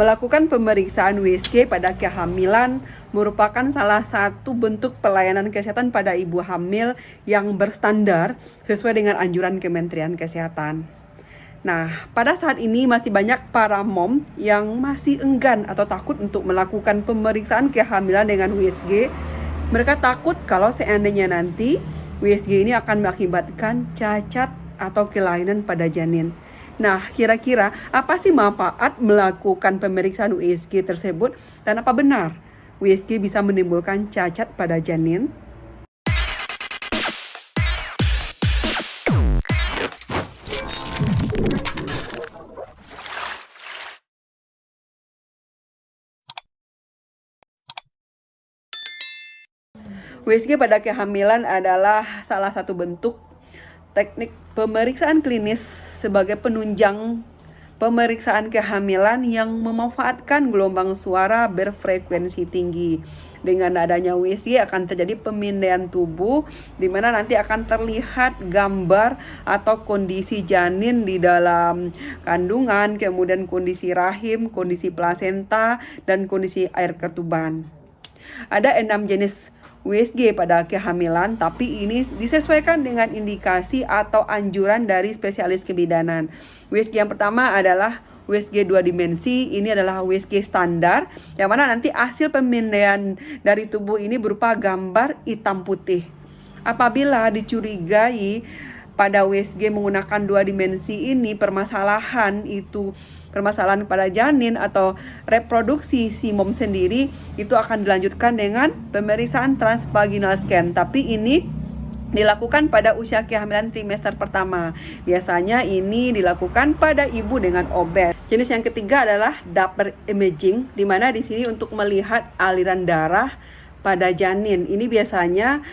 Melakukan pemeriksaan USG pada kehamilan merupakan salah satu bentuk pelayanan kesehatan pada ibu hamil yang berstandar sesuai dengan anjuran Kementerian Kesehatan. Nah, pada saat ini masih banyak para mom yang masih enggan atau takut untuk melakukan pemeriksaan kehamilan dengan USG. Mereka takut kalau seandainya nanti USG ini akan mengakibatkan cacat atau kelainan pada janin. Nah, kira-kira apa sih manfaat melakukan pemeriksaan USG tersebut dan apa benar USG bisa menimbulkan cacat pada janin? USG pada kehamilan adalah salah satu bentuk teknik pemeriksaan klinis sebagai penunjang pemeriksaan kehamilan yang memanfaatkan gelombang suara berfrekuensi tinggi. Dengan adanya USG akan terjadi pemindaian tubuh di mana nanti akan terlihat gambar atau kondisi janin di dalam kandungan, kemudian kondisi rahim, kondisi plasenta, dan kondisi air ketuban. Ada 6 jenis USG pada kehamilan, tapi ini disesuaikan dengan indikasi atau anjuran dari spesialis kebidanan. USG yang pertama adalah USG 2 dimensi. Ini adalah USG standar, yang mana nanti hasil pemindaian dari tubuh ini berupa gambar hitam putih. Apabila dicurigai pada USG menggunakan 2 dimensi ini permasalahan pada janin atau reproduksi si mom sendiri, itu akan dilanjutkan dengan pemeriksaan transvaginal scan. Tapi ini dilakukan pada usia kehamilan trimester pertama. Biasanya ini dilakukan pada ibu dengan obes. Jenis yang ketiga adalah Doppler imaging, di mana di sini untuk melihat aliran darah pada janin. Ini biasanya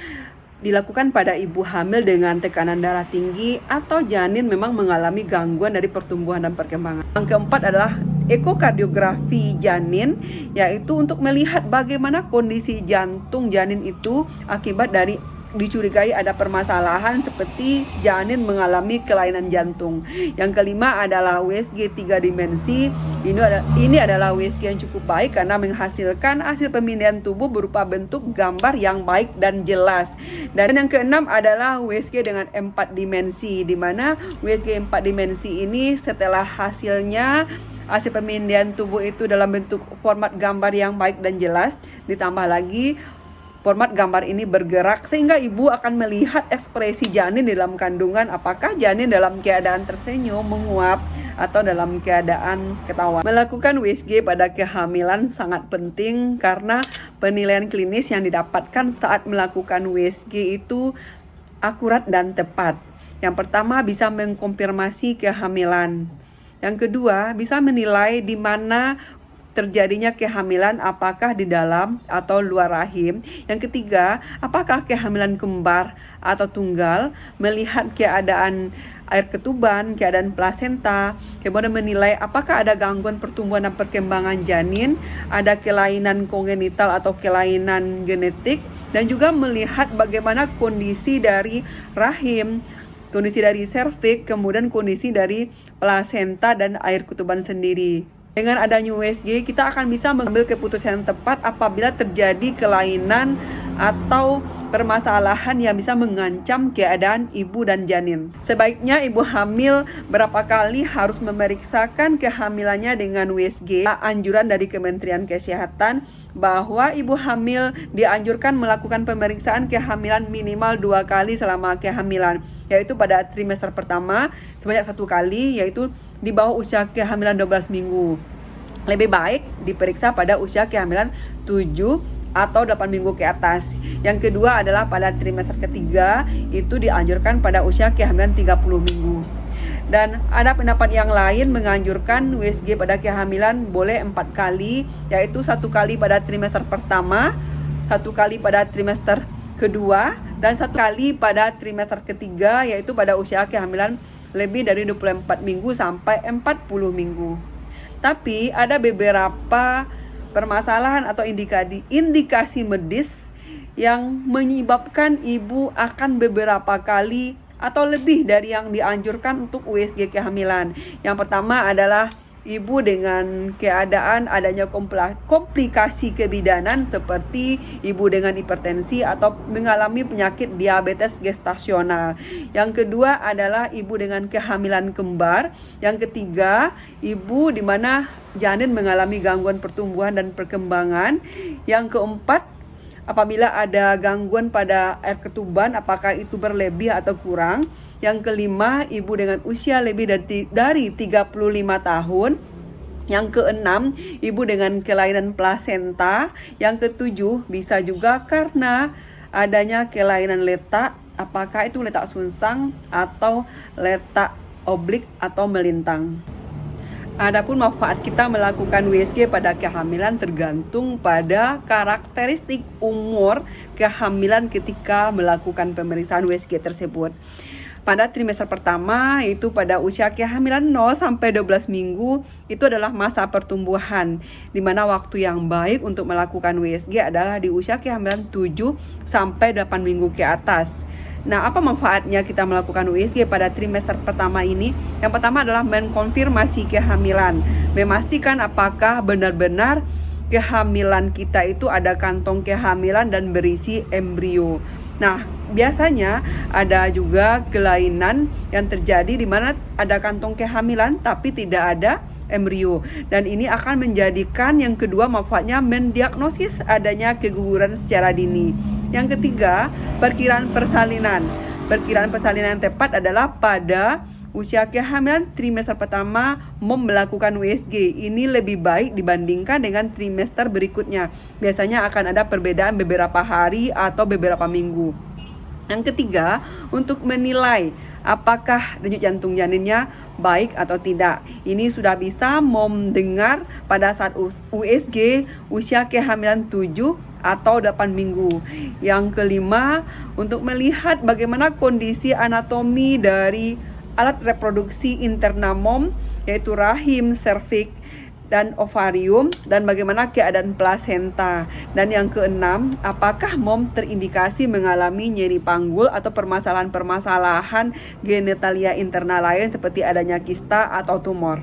dilakukan pada ibu hamil dengan tekanan darah tinggi atau janin memang mengalami gangguan dari pertumbuhan dan perkembangan. Yang keempat adalah ekokardiografi janin, yaitu untuk melihat bagaimana kondisi jantung janin itu akibat dari dicurigai ada permasalahan seperti janin mengalami kelainan jantung. Yang kelima adalah USG 3 dimensi. Ini adalah USG yang cukup baik karena menghasilkan hasil pemindaian tubuh berupa bentuk gambar yang baik dan jelas. Dan yang keenam adalah USG dengan 4 dimensi, di mana USG 4 dimensi ini setelah hasil pemindaian tubuh itu dalam bentuk format gambar yang baik dan jelas, ditambah lagi format gambar ini bergerak sehingga ibu akan melihat ekspresi janin dalam kandungan, apakah janin dalam keadaan tersenyum, menguap, atau dalam keadaan ketawa. Melakukan USG pada kehamilan sangat penting karena penilaian klinis yang didapatkan saat melakukan USG itu akurat dan tepat. Yang pertama, bisa mengkonfirmasi kehamilan. Yang kedua, bisa menilai di mana terjadinya kehamilan, apakah di dalam atau luar rahim. Yang ketiga, apakah kehamilan kembar atau tunggal, melihat keadaan air ketuban, keadaan plasenta, kemudian menilai apakah ada gangguan pertumbuhan dan perkembangan janin, ada kelainan kongenital atau kelainan genetik, dan juga melihat bagaimana kondisi dari rahim, kondisi dari serviks, kemudian kondisi dari plasenta dan air ketuban sendiri. Dengan adanya USG, kita akan bisa mengambil keputusan yang tepat apabila terjadi kelainan atau permasalahan yang bisa mengancam keadaan ibu dan janin. Sebaiknya ibu hamil berapa kali harus memeriksakan kehamilannya dengan USG. Anjuran dari Kementerian Kesehatan bahwa ibu hamil dianjurkan melakukan pemeriksaan kehamilan minimal 2 kali selama kehamilan, yaitu pada trimester pertama sebanyak 1 kali, yaitu di bawah usia kehamilan 12 minggu. Lebih baik diperiksa pada usia kehamilan 7 atau 8 minggu ke atas. Yang kedua adalah pada trimester ketiga, itu dianjurkan pada usia kehamilan 30 minggu. Dan ada pendapat yang lain menganjurkan USG pada kehamilan boleh 4 kali, yaitu 1 kali pada trimester pertama, 1 kali pada trimester kedua, dan 1 kali pada trimester ketiga, yaitu pada usia kehamilan lebih dari 24 minggu sampai 40 minggu. Tapi ada beberapa permasalahan atau indikasi medis yang menyebabkan ibu akan beberapa kali atau lebih dari yang dianjurkan untuk USG kehamilan. Yang pertama adalah ibu dengan keadaan adanya komplikasi kebidanan seperti ibu dengan hipertensi atau mengalami penyakit diabetes gestasional. Yang kedua adalah ibu dengan kehamilan kembar. Yang ketiga, ibu di mana janin mengalami gangguan pertumbuhan dan perkembangan. Yang keempat, apabila ada gangguan pada air ketuban, apakah itu berlebih atau kurang. Yang kelima, ibu dengan usia lebih dari 35 tahun. Yang keenam, ibu dengan kelainan plasenta. Yang ketujuh, bisa juga karena adanya kelainan letak, apakah itu letak sunsang atau letak oblik atau melintang. Adapun manfaat kita melakukan USG pada kehamilan tergantung pada karakteristik umur kehamilan ketika melakukan pemeriksaan USG tersebut. Pada trimester pertama, yaitu pada usia kehamilan 0 sampai 12 minggu, itu adalah masa pertumbuhan, di mana waktu yang baik untuk melakukan USG adalah di usia kehamilan 7 sampai 8 minggu ke atas. Nah, apa manfaatnya kita melakukan USG pada trimester pertama ini? Yang pertama adalah mengkonfirmasi kehamilan, memastikan apakah benar-benar kehamilan kita itu ada kantong kehamilan dan berisi embrio. Nah, biasanya ada juga kelainan yang terjadi di mana ada kantong kehamilan tapi tidak ada embrio, dan ini akan menjadikan yang kedua manfaatnya mendiagnosis adanya keguguran secara dini. Yang ketiga, perkiraan persalinan. Perkiraan persalinan yang tepat adalah pada usia kehamilan trimester pertama melakukan USG. Ini lebih baik dibandingkan dengan trimester berikutnya. Biasanya akan ada perbedaan beberapa hari atau beberapa minggu. Yang ketiga, untuk menilai apakah denyut jantung janinnya baik atau tidak. Ini sudah bisa mendengar pada saat USG usia kehamilan 7 atau 8 minggu. Yang kelima, untuk melihat bagaimana kondisi anatomi dari alat reproduksi interna mom, yaitu rahim, serviks, dan ovarium, dan bagaimana keadaan plasenta. Dan yang keenam, apakah mom terindikasi mengalami nyeri panggul atau permasalahan-permasalahan genitalia internal lain seperti adanya kista atau tumor.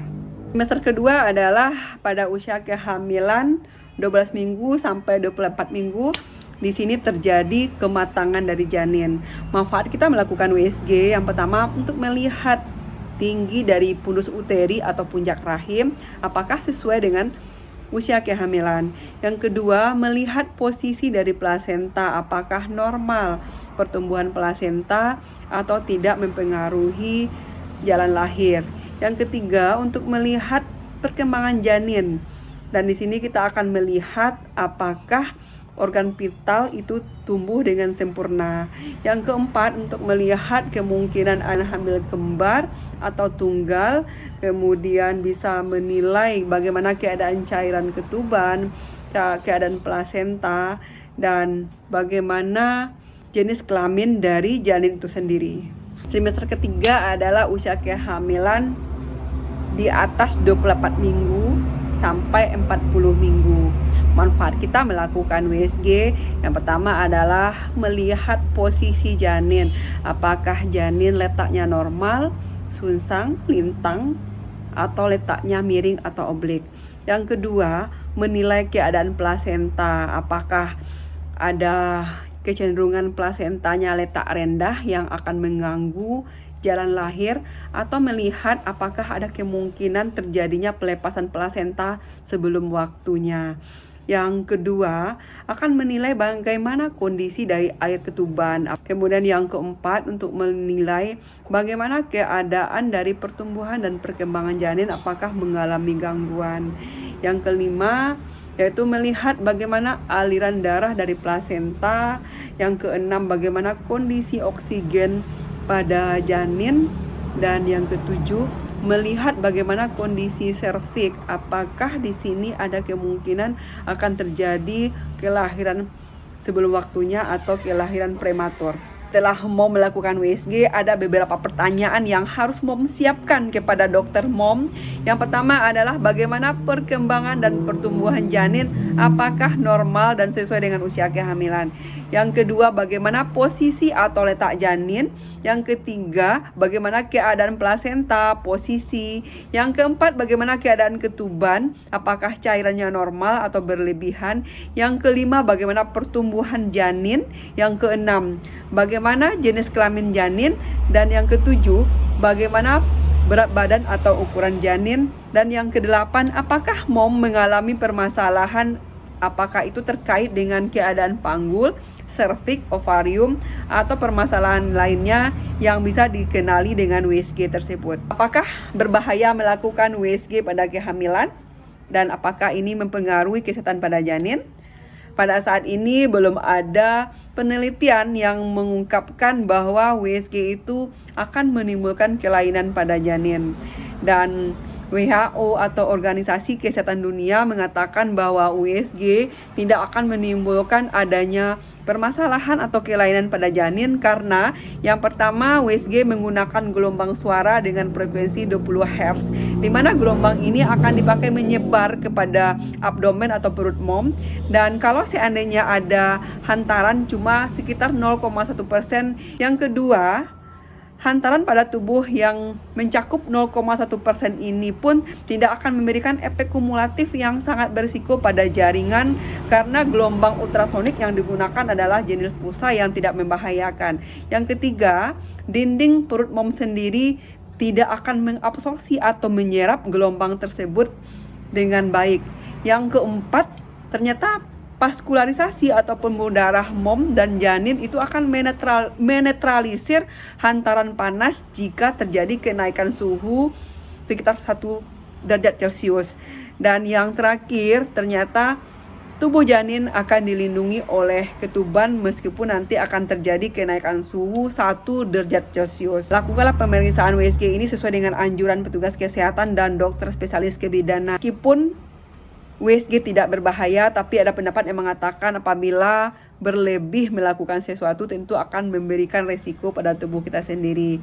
Trimester kedua adalah pada usia kehamilan 12 minggu sampai 24 minggu. Di sini terjadi kematangan dari janin. Manfaat kita melakukan USG yang pertama untuk melihat tinggi dari pundus uteri atau puncak rahim, apakah sesuai dengan usia kehamilan. Yang kedua, melihat posisi dari plasenta, apakah normal pertumbuhan plasenta atau tidak mempengaruhi jalan lahir. Yang ketiga, untuk melihat perkembangan janin. Dan di sini kita akan melihat apakah organ vital itu tumbuh dengan sempurna. Yang keempat, untuk melihat kemungkinan anak hamil kembar atau tunggal, kemudian bisa menilai bagaimana keadaan cairan ketuban, keadaan plasenta, dan bagaimana jenis kelamin dari janin itu sendiri. Trimester ketiga adalah usia kehamilan di atas 24 minggu sampai 40 minggu. Manfaat kita melakukan USG yang pertama adalah melihat posisi janin. Apakah janin letaknya normal, sunsang, lintang, atau letaknya miring atau oblik. Yang kedua, menilai keadaan plasenta. Apakah ada kecenderungan plasentanya letak rendah yang akan mengganggu jalan lahir, atau melihat apakah ada kemungkinan terjadinya pelepasan plasenta sebelum waktunya. Yang kedua, akan menilai bagaimana kondisi dari air ketuban. Kemudian yang keempat, untuk menilai bagaimana keadaan dari pertumbuhan dan perkembangan janin, apakah mengalami gangguan. Yang kelima, yaitu melihat bagaimana aliran darah dari plasenta. Yang keenam, bagaimana kondisi oksigen pada janin. Dan yang ketujuh, melihat bagaimana kondisi serviks, apakah di sini ada kemungkinan akan terjadi kelahiran sebelum waktunya atau kelahiran prematur. setelah mom melakukan USG, ada beberapa pertanyaan yang harus mom siapkan kepada dokter mom. Yang pertama adalah bagaimana perkembangan dan pertumbuhan janin, apakah normal dan sesuai dengan usia kehamilan. Yang kedua, bagaimana posisi atau letak janin. Yang ketiga, bagaimana keadaan plasenta, posisi. Yang keempat, bagaimana keadaan ketuban, apakah cairannya normal atau berlebihan. Yang kelima, bagaimana pertumbuhan janin. Yang keenam, bagaimana jenis kelamin janin. Dan yang ketujuh, bagaimana berat badan atau ukuran janin. Dan yang kedelapan, apakah mom mengalami permasalahan, apakah itu terkait dengan keadaan panggul, serviks, ovarium, atau permasalahan lainnya yang bisa dikenali dengan USG tersebut. Apakah berbahaya melakukan USG pada kehamilan? Dan apakah ini mempengaruhi kesehatan pada janin? Pada saat ini belum ada penelitian yang mengungkapkan bahwa USG itu akan menimbulkan kelainan pada janin. Dan WHO atau Organisasi Kesehatan Dunia mengatakan bahwa USG tidak akan menimbulkan adanya permasalahan atau kelainan pada janin karena yang pertama, USG menggunakan gelombang suara dengan frekuensi 20 Hz, di mana gelombang ini akan dipakai menyebar kepada abdomen atau perut mom. Dan kalau seandainya ada hantaran cuma sekitar 0,1%. Yang kedua, hantaran pada tubuh yang mencakup 0,1% ini pun tidak akan memberikan efek kumulatif yang sangat berisiko pada jaringan karena gelombang ultrasonik yang digunakan adalah jenis pulsa yang tidak membahayakan. Yang ketiga, dinding perut mom sendiri tidak akan mengabsorpsi atau menyerap gelombang tersebut dengan baik. Yang keempat, ternyata vaskularisasi atau pembuluh darah mom dan janin itu akan menetralisir hantaran panas jika terjadi kenaikan suhu sekitar 1 derajat Celcius. Dan yang terakhir, ternyata tubuh janin akan dilindungi oleh ketuban meskipun nanti akan terjadi kenaikan suhu 1 derajat Celcius. Lakukanlah pemeriksaan USG ini sesuai dengan anjuran petugas kesehatan dan dokter spesialis kebidanan. Meskipun USG tidak berbahaya, tapi ada pendapat yang mengatakan apabila berlebih melakukan sesuatu tentu akan memberikan resiko pada tubuh kita sendiri.